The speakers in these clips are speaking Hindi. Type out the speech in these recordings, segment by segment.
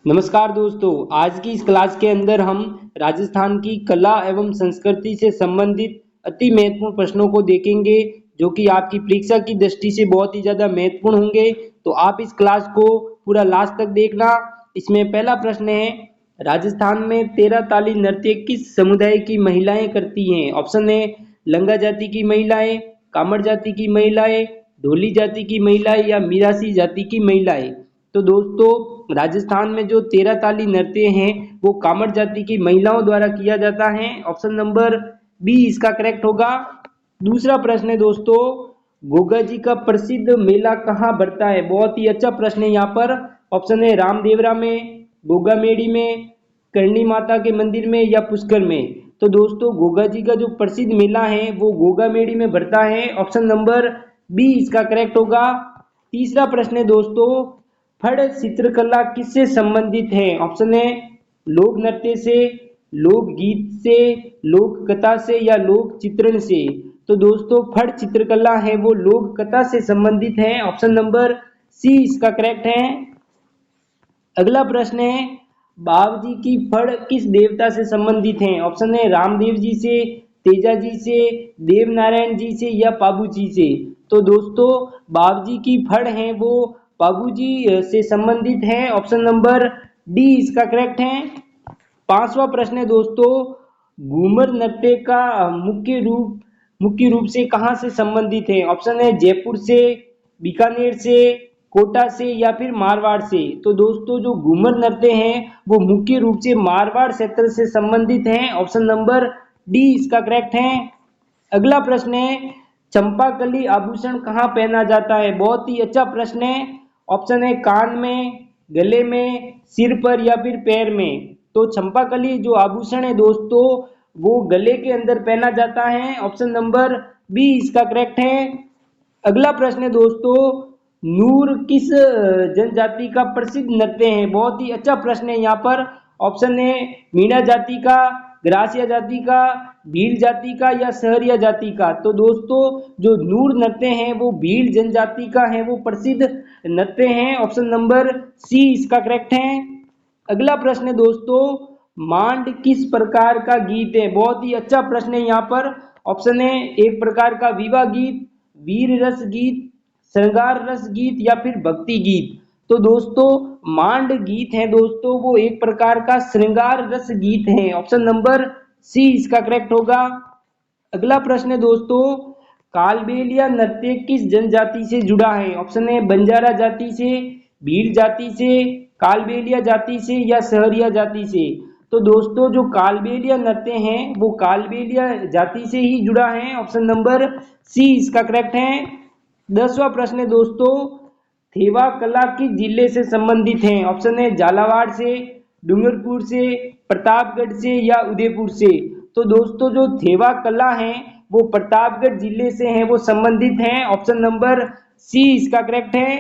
नमस्कार दोस्तों, आज की इस क्लास के अंदर हम राजस्थान की कला एवं संस्कृति से संबंधित अति महत्वपूर्ण प्रश्नों को देखेंगे जो कि आपकी परीक्षा की दृष्टि से बहुत ही ज़्यादा महत्वपूर्ण होंगे। तो आप इस क्लास को पूरा लास्ट तक देखना। इसमें पहला प्रश्न है, राजस्थान में 13 ताली नृत्य किस समुदाय की महिलाएं करती हैं? ऑप्शन है लंगा जाति की महिलाएं, कामड़ जाति की महिलाएं, ढोली जाति की महिलाएं या मीरासी जाति की महिलाएं। तो दोस्तों, राजस्थान में जो 13 ताली नृत्य हैं वो कामड़ जाति की महिलाओं द्वारा किया जाता है। ऑप्शन नंबर बी इसका करेक्ट होगा। दूसरा प्रश्न है दोस्तों, गोगा जी का प्रसिद्ध मेला कहाँ बढ़ता है? बहुत ही अच्छा प्रश्न है यहाँ पर। ऑप्शन है रामदेवरा में, गोगा मेड़ी में, करणी माता के मंदिर में या पुष्कर में। तो दोस्तों, गोगा जी का जो प्रसिद्ध मेला है वो गोगा मेड़ी में बढ़ता है। ऑप्शन नंबर बी इसका करेक्ट होगा। तीसरा प्रश्न है दोस्तों, फड़ चित्रकला किससे संबंधित है? ऑप्शन है लोक नृत्य से, लोक गीत से, लोक कथा से या लोक चित्रण से। तो दोस्तों, फड़ चित्रकला है वो लोक कथा से संबंधित है। ऑप्शन नंबर सी इसका करेक्ट है। अगला प्रश्न है, बावजी की फड़ किस देवता से संबंधित है? ऑप्शन है रामदेव जी से, तेजा जी से, देव नारायण जी से या पाबू जी से। तो दोस्तों, बावजी की फड़ है वो पाबू जी से संबंधित है। ऑप्शन नंबर डी इसका करेक्ट है। पांचवा प्रश्न है दोस्तों, घूमर नृत्य का मुख्य रूप से कहाँ से संबंधित है? ऑप्शन है जयपुर से, बीकानेर से, कोटा से या फिर मारवाड़ से। तो दोस्तों, जो घूमर नृत्य हैं वो मुख्य रूप से मारवाड़ क्षेत्र से संबंधित हैं। ऑप्शन नंबर डी इसका करेक्ट है। अगला प्रश्न है, चंपाकली आभूषण कहाँ पहना जाता है? बहुत ही अच्छा प्रश्न है। ऑप्शन है कान में, गले में, सिर पर या फिर पैर में। तो चंपाकली जो आभूषण है दोस्तों वो गले के अंदर पहना जाता है। ऑप्शन नंबर बी इसका करेक्ट है। अगला प्रश्न है दोस्तों, नूर किस जनजाति का प्रसिद्ध नृत्य है? बहुत ही अच्छा प्रश्न है यहाँ पर। ऑप्शन है मीणा जाति का, ग्रासिया जाति का, भील जाति का या सहरिया जाति का। तो दोस्तों, जो नूर नृत्य है वो भील जनजाति का है, वो प्रसिद्ध नृत्य है। ऑप्शन नंबर सी इसका करेक्ट है। अगला प्रश्न है दोस्तों, मांड किस प्रकार का गीत है? बहुत ही अच्छा प्रश्न है यहाँ पर। ऑप्शन है एक प्रकार का विवाह गीत, वीर रस गीत, श्रृंगार रस गीत या फिर भक्ति गीत। तो दोस्तों, मांड गीत है दोस्तों वो एक प्रकार का श्रृंगार रस गीत है। ऑप्शन नंबर सी इसका करेक्ट होगा। अगला प्रश्न है दोस्तों, कालबेलिया नृत्य किस जनजाति से जुड़ा है? ऑप्शन है बंजारा जाति से, भील जाति से, कालबेलिया जाति से या सहरिया जाति से। तो दोस्तों, जो कालबेलिया नृत्य है वो कालबेलिया जाति से ही जुड़ा है। ऑप्शन नंबर सी इसका करेक्ट है। 10वां प्रश्न है दोस्तों, थेवा कला किस जिले से संबंधित है? ऑप्शन है झालावाड़ से, डूंगरपुर से, प्रतापगढ़ से या उदयपुर से। तो दोस्तों, जो थेवा कला है वो प्रतापगढ़ जिले से है, वो संबंधित है। ऑप्शन नंबर सी इसका करेक्ट है।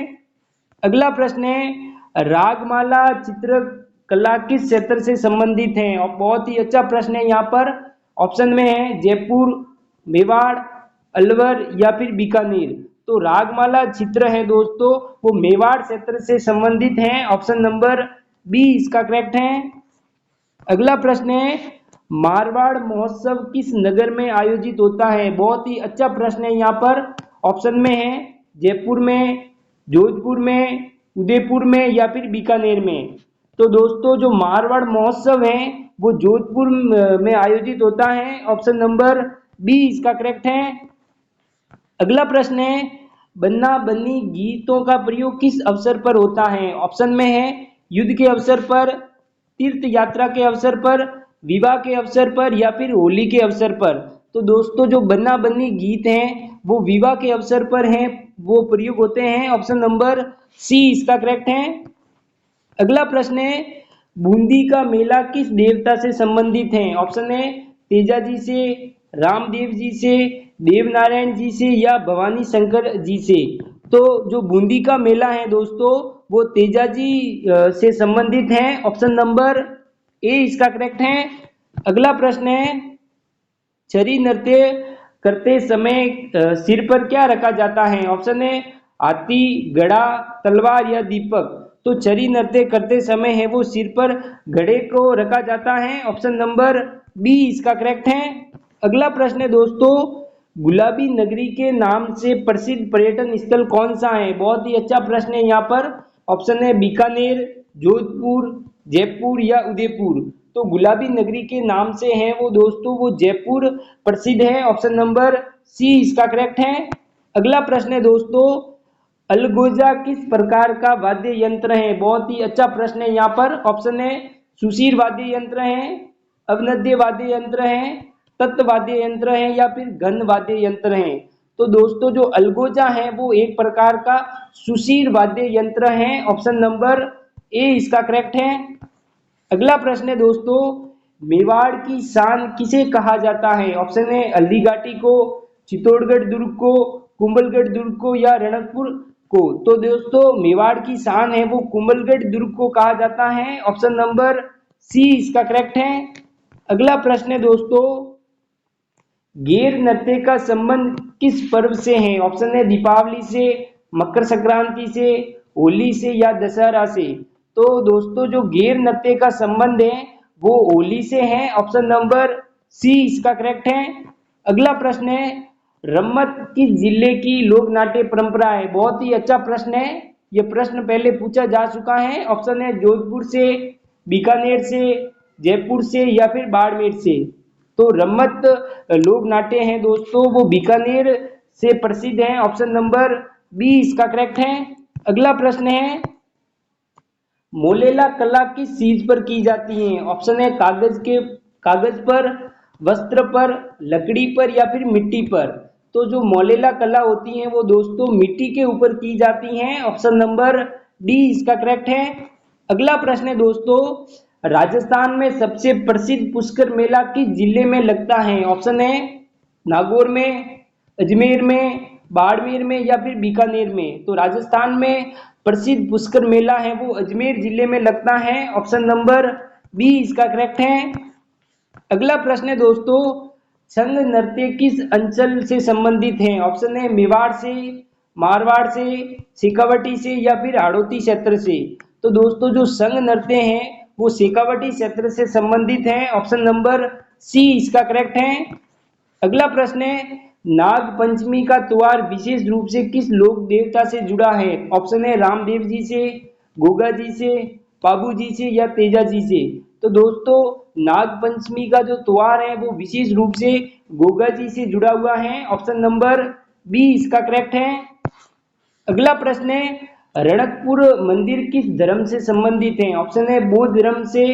अगला प्रश्न है, रागमाला चित्रकला किस क्षेत्र से संबंधित है? और बहुत ही अच्छा प्रश्न है यहाँ पर। ऑप्शन में है जयपुर, मेवाड़, अलवर या फिर बीकानेर। तो रागमाला चित्र है दोस्तों वो मेवाड़ क्षेत्र से संबंधित है। ऑप्शन नंबर बी इसका करेक्ट है। अगला प्रश्न है, मारवाड़ महोत्सव किस नगर में आयोजित होता है? बहुत ही अच्छा प्रश्न है यहाँ पर। ऑप्शन में है जयपुर में, जोधपुर में, उदयपुर में या फिर बीकानेर में। तो दोस्तों, जो मारवाड़ महोत्सव है वो जोधपुर में आयोजित होता है। ऑप्शन नंबर बी इसका करेक्ट है। अगला प्रश्न है, बन्ना बन्नी गीतों का प्रयोग किस अवसर पर होता है? ऑप्शन में है युद्ध के अवसर पर, तीर्थ यात्रा के अवसर पर, विवाह के अवसर पर या फिर होली के अवसर पर। तो दोस्तों, जो बन्ना बन्नी गीत हैं वो विवाह के अवसर पर हैं, वो प्रयोग होते हैं। ऑप्शन नंबर सी इसका करेक्ट है। अगला प्रश्न है, बूंदी का मेला किस देवता से संबंधित है? ऑप्शन है तेजा जी से, रामदेव जी से, देव नारायण जी से या भवानी शंकर जी से। तो जो बूंदी का मेला है दोस्तों वो तेजा जी से संबंधित है। ऑप्शन नंबर ए इसका करेक्ट है। अगला प्रश्न है, छरी नृत्य करते समय सिर पर क्या रखा जाता है? ऑप्शन है हाथी, घड़ा, तलवार या दीपक। तो चरी नृत्य करते समय है वो सिर पर घड़े को रखा जाता है। ऑप्शन नंबर बी इसका करेक्ट है। अगला प्रश्न है दोस्तों, गुलाबी नगरी के नाम से प्रसिद्ध पर्यटन स्थल कौन सा है? बहुत ही अच्छा प्रश्न है यहाँ पर। ऑप्शन है बीकानेर, जोधपुर, जयपुर या उदयपुर। तो गुलाबी नगरी के नाम से है वो दोस्तों वो जयपुर प्रसिद्ध है। ऑप्शन नंबर सी इसका करेक्ट है। अगला प्रश्न है दोस्तों, अलगोजा किस प्रकार का वाद्य यंत्र है? बहुत ही अच्छा प्रश्न है यहाँ पर। ऑप्शन है सुशीर वाद्य यंत्र है, अवनद्य वाद्य यंत्र है, तत्व वाद्य यंत्र है या फिर घन वाद्य यंत्र है। तो दोस्तों जो अलगोजा है वो एक प्रकार का सुशीर वाद्य यंत्र है। ऑप्शन नंबर ए इसका करेक्ट है। अगला प्रश्न है दोस्तों, मेवाड़ की शान किसे कहा जाता है? ऑप्शन है हल्दीघाटी को, चित्तौड़गढ़ दुर्ग को, कुंभलगढ़ दुर्ग को या रणकपुर को। तो दोस्तों मेवाड़ की शान है वो कुंभलगढ़ दुर्ग को कहा जाता है। ऑप्शन नंबर सी इसका करेक्ट है। अगला प्रश्न है दोस्तों, गेर नृत्य का संबंध किस पर्व से है? ऑप्शन है दीपावली से, मकर संक्रांति से, होली से या दशहरा से। तो दोस्तों जो गेर नृत्य का संबंध है वो होली से है। ऑप्शन नंबर सी इसका करेक्ट है। अगला प्रश्न है, रम्मत किस जिले की लोक नाट्य परंपरा है? बहुत ही अच्छा प्रश्न है। यह प्रश्न पहले पूछा जा चुका है। ऑप्शन है जोधपुर से, बीकानेर से, जयपुर से या फिर बाड़मेर से। तो रम्मत लोक नाट्य है दोस्तों वो बीकानेर से प्रसिद्ध है। ऑप्शन नंबर बी इसका करेक्ट है। अगला प्रश्न है, मोलेला कला किस चीज पर की जाती है? ऑप्शन है कागज पर, वस्त्र पर, लकड़ी पर या फिर मिट्टी पर। तो जो मोलेला कला होती है वो दोस्तों मिट्टी के ऊपर की जाती हैं। ऑप्शन नंबर डी इसका करेक्ट है। अगला प्रश्न है दोस्तों, राजस्थान में सबसे प्रसिद्ध पुष्कर मेला किस जिले में लगता है? ऑप्शन है नागौर में, अजमेर में, बाड़मेर में या फिर बीकानेर में। तो राजस्थान में प्रसिद्ध पुष्कर मेला है वो अजमेर जिले में लगता है। ऑप्शन नंबर बी इसका करेक्ट है। अगला प्रश्न है दोस्तों, छंद नृत्य किस अंचल से संबंधित है? ऑप्शन है मेवाड़ से, मारवाड़ से, शेखावटी से या फिर हाड़ौती क्षेत्र से। तो दोस्तों जो संघ नृत्य है वो शेखावटी क्षेत्र से संबंधित है। ऑप्शन नंबर सी इसका करेक्ट है। अगला प्रश्न है, नाग पंचमी का त्योहार विशेष रूप से किस लोक देवता से जुड़ा है? ऑप्शन है रामदेव जी से, गोगा जी से, बाबू जी से या तेजा जी से। तो दोस्तों नाग पंचमी का जो त्योहार है वो विशेष रूप से गोगा जी से जुड़ा हुआ है। ऑप्शन नंबर बी इसका करेक्ट है। अगला प्रश्न है, रणकपुर मंदिर किस धर्म से संबंधित है? ऑप्शन है बौद्ध धर्म से,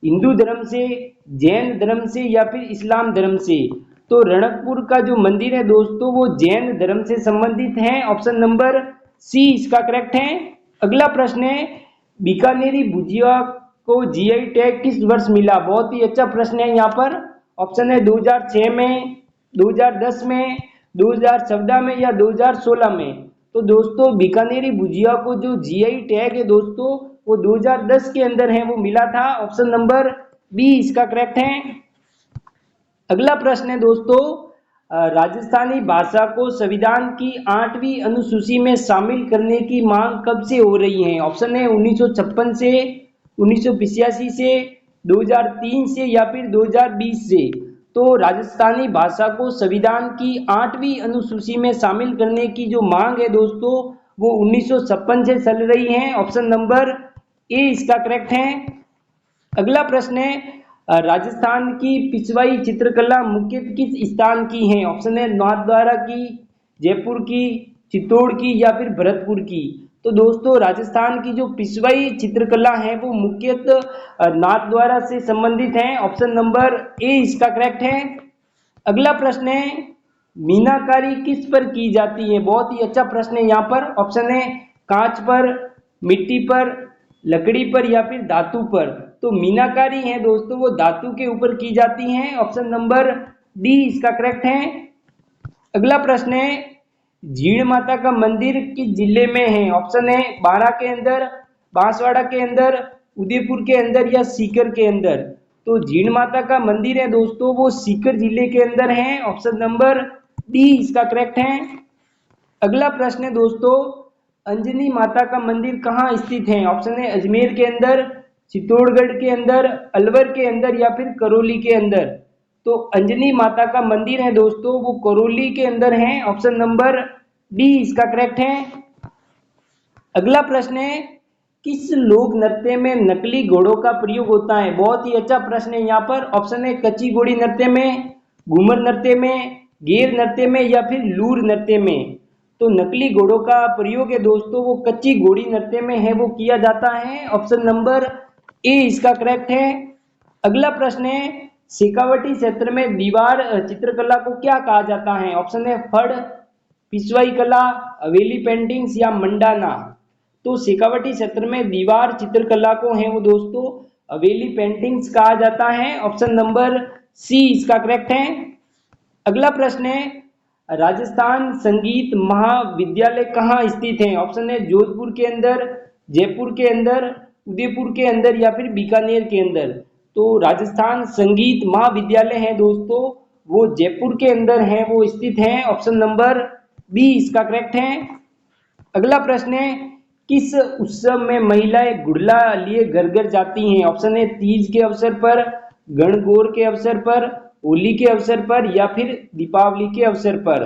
हिंदू धर्म से, जैन धर्म से या फिर इस्लाम धर्म से। तो रणकपुर का जो मंदिर है दोस्तों वो जैन धर्म से संबंधित है। ऑप्शन नंबर सी इसका करेक्ट है। अगला प्रश्न है, बीकानेरी भुजिया को जीआई टैग किस वर्ष मिला? बहुत ही अच्छा प्रश्न है यहाँ पर। ऑप्शन है 2006 में, 2010 में, 2014 में या 2016 में। तो दोस्तों बीकानेरी भुजिया को जो जीआई टैग है दोस्तों वो 2010 के अंदर है वो मिला था। ऑप्शन नंबर बी इसका करेक्ट है। अगला प्रश्न है दोस्तों, राजस्थानी भाषा को संविधान की 8वीं अनुसूची में शामिल करने की मांग कब से हो रही है? ऑप्शन है 1956 से, 1985 से, 2003 से या फिर 2020 से। तो राजस्थानी भाषा को संविधान की 8वीं अनुसूची में शामिल करने की जो मांग है दोस्तों वो 1956 से चल रही है। ऑप्शन नंबर ए इसका करेक्ट है। अगला प्रश्न है, राजस्थान की पिछवाई चित्रकला मुख्यतः किस स्थान की है? ऑप्शन है नाथद्वारा की, जयपुर की, चित्तौड़ की या फिर भरतपुर की। तो दोस्तों राजस्थान की जो पिछवाई चित्रकला है वो मुख्यतः नाथद्वारा से संबंधित है। ऑप्शन नंबर ए इसका करेक्ट है। अगला प्रश्न है, मीनाकारी किस पर की जाती है? बहुत ही अच्छा प्रश्न है यहाँ पर। ऑप्शन है कांच पर, मिट्टी पर, लकड़ी पर या फिर धातु पर। तो मीनाकारी है दोस्तों वो धातु के ऊपर की जाती हैं। ऑप्शन नंबर डी इसका करेक्ट है। अगला प्रश्न है, झीड़ माता का मंदिर किस जिले में है? ऑप्शन है बाड़ा के अंदर, बांसवाड़ा के अंदर, उदयपुर के अंदर या सीकर के अंदर। तो झीड़ माता का मंदिर है दोस्तों वो सीकर जिले के अंदर है। ऑप्शन नंबर डी इसका करेक्ट है। अगला प्रश्न है दोस्तों, अंजनी माता का मंदिर कहाँ स्थित है? ऑप्शन है अजमेर के अंदर, चित्तौड़गढ़ के अंदर, अलवर के अंदर या फिर करौली के अंदर। तो अंजनी माता का मंदिर है दोस्तों वो करौली के अंदर है। ऑप्शन नंबर डी इसका करेक्ट है। अगला प्रश्न है, किस लोक नृत्य में नकली घोड़ों का प्रयोग होता है? बहुत ही अच्छा प्रश्न है यहाँ पर। ऑप्शन है कच्ची घोड़ी नृत्य में, घूमर नृत्य में, गेर नृत्य में या फिर लूर नृत्य में। तो नकली घोड़ों का प्रयोग है दोस्तों वो कच्ची घोड़ी नृत्य में है वो किया जाता है। ऑप्शन नंबर ए इसका करेक्ट है। अगला प्रश्न है, शेखावटी क्षेत्र में दीवार चित्रकला को क्या कहा जाता है? ऑप्शन है फड़, पिछवाई कला, हवेली पेंटिंग्स या मंडाना। तो शेखावटी क्षेत्र में दीवार चित्रकला को है वो दोस्तों हवेली पेंटिंग्स कहा जाता है। ऑप्शन नंबर सी इसका करेक्ट है। अगला प्रश्न है, राजस्थान संगीत महाविद्यालय कहाँ स्थित है? ऑप्शन है जोधपुर के अंदर, जयपुर के अंदर, उदयपुर के अंदर या फिर बीकानेर के अंदर। तो राजस्थान संगीत महाविद्यालय है दोस्तों वो जयपुर के अंदर है वो स्थित है। ऑप्शन नंबर बी इसका करेक्ट है। अगला प्रश्न है, किस उत्सव में महिलाएं गुड़ला लिए घर घर जाती हैं? ऑप्शन है तीज के अवसर पर, गणगौर के अवसर पर, होली के अवसर पर या फिर दीपावली के अवसर पर।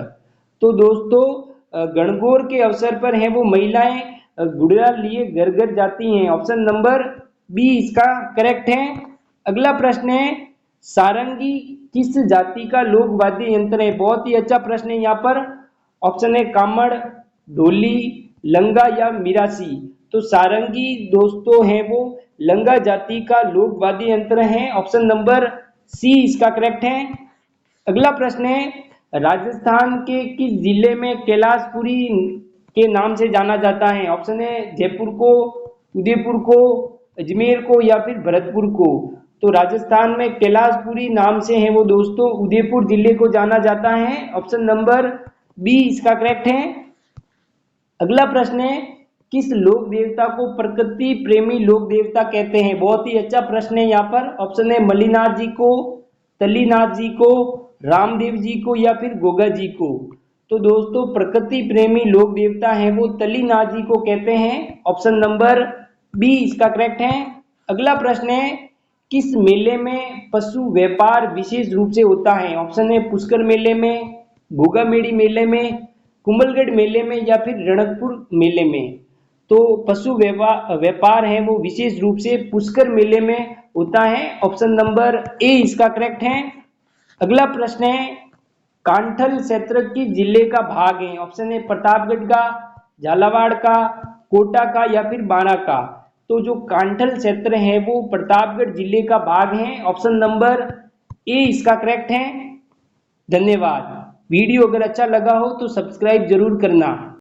तो दोस्तों गणगौर के अवसर पर है वो महिलाएं गुड़ला लिए घर घर जाती हैं। ऑप्शन नंबर बी इसका करेक्ट है। अगला प्रश्न है, सारंगी किस जाति का लोक वाद्य यंत्र है? बहुत ही अच्छा प्रश्न है यहाँ पर। ऑप्शन है कामड़, ढोली, लंगा या मिरासी। तो सारंगी दोस्तों है वो लंगा जाति का लोक वाद्य यंत्र है। ऑप्शन नंबर सी इसका करेक्ट है। अगला प्रश्न है, राजस्थान के किस जिले में कैलाशपुरी के नाम से जाना जाता है? ऑप्शन है जयपुर को, उदयपुर को, अजमेर को या फिर भरतपुर को। तो राजस्थान में कैलाशपुरी नाम से है वो दोस्तों उदयपुर जिले को जाना जाता है। ऑप्शन नंबर बी इसका करेक्ट है। अगला प्रश्न है, किस लोक देवता को प्रकृति प्रेमी लोक देवता कहते हैं? बहुत ही अच्छा प्रश्न है यहाँ पर। ऑप्शन है मल्लीनाथ जी को, तल्लीनाथ जी को, रामदेव जी को या फिर गोगा जी को। तो दोस्तों प्रकृति प्रेमी लोक देवता है वो तल्लीनाथ जी को कहते हैं। ऑप्शन नंबर बी इसका करेक्ट है। अगला प्रश्न है, किस मेले में पशु व्यापार विशेष रूप से होता है? ऑप्शन है पुष्कर मेले में, घोगामेड़ी मेले में, कुंभलगढ़ मेले में या फिर रणकपुर मेले में। तो पशु व्यापार है वो विशेष रूप से पुष्कर मेले में होता है। ऑप्शन नंबर ए इसका करेक्ट है। अगला प्रश्न है, कांठल क्षेत्र किस जिले का भाग है? ऑप्शन है प्रतापगढ़ का, झालावाड़ का, कोटा का या फिर बांका का। तो जो कांठल क्षेत्र है वो प्रतापगढ़ जिले का भाग है। ऑप्शन नंबर ए इसका करेक्ट है। धन्यवाद। वीडियो अगर अच्छा लगा हो तो सब्सक्राइब जरूर करना।